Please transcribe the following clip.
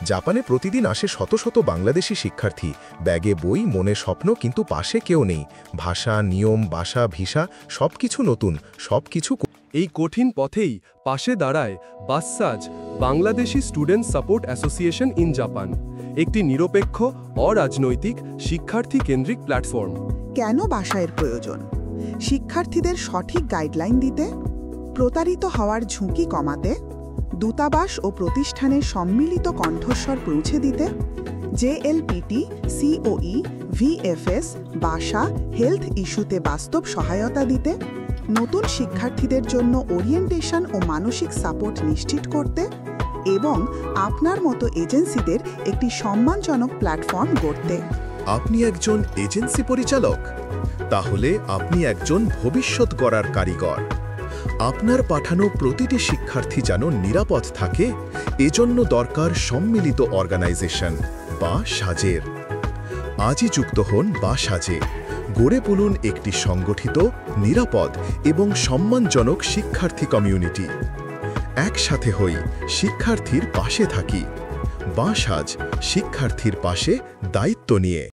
জাপানে প্রতিদিন আসে শত শত বাংলাদেশি শিক্ষার্থী, ব্যাগে বই, মনে স্বপ্ন, কিন্তু পাশে কেউ নেই। ভাষা, নিয়ম, বাসা, ভিসা সবকিছু নতুন, সবকিছু। এই কঠিন পথেই পাশে দাঁড়ায় Bassaj, Bangladeshi student support association in Japan, একটি নিরপেক্ষ, অরাজনৈতিক, শিক্ষার্থী কেন্দ্রিক প্ল্যাটফর্ম। কেন বাসায়ের প্রয়োজন? শিক্ষার্থীদের সঠিক গাইডলাইন দিতে, প্রতারিত হওয়ার ঝুঁকি কমাতে, দূতাবাস ও প্রতিষ্ঠানের সম্মিলিত কণ্ঠস্বর পৌঁছে দিতে, জেএলপিটি, সিওই, ভিএফএস, বাসা, হেলথ ইস্যুতে বাস্তব সহায়তা দিতে, নতুন শিক্ষার্থীদের জন্য ওরিয়েন্টেশন ও মানসিক সাপোর্ট নিশ্চিত করতে, এবং আপনার মতো এজেন্সিদের একটি সম্মানজনক প্ল্যাটফর্ম গড়তে। আপনি একজন এজেন্সি পরিচালক? তাহলে আপনি একজন ভবিষ্যৎ গড়ার কারিগর। আপনার পাঠানো প্রতিটি শিক্ষার্থী যেন নিরাপদ থাকে, এজন্য দরকার সম্মিলিত অর্গানাইজেশন বা সাজের। আজই যুক্ত হন বা সাজে, গড়ে তুলুন একটি সংগঠিত, নিরাপদ এবং সম্মানজনক শিক্ষার্থী কমিউনিটি। একসাথে হই, শিক্ষার্থীর পাশে থাকি। বাসাজ, শিক্ষার্থীর পাশে দায়িত্ব নিয়ে।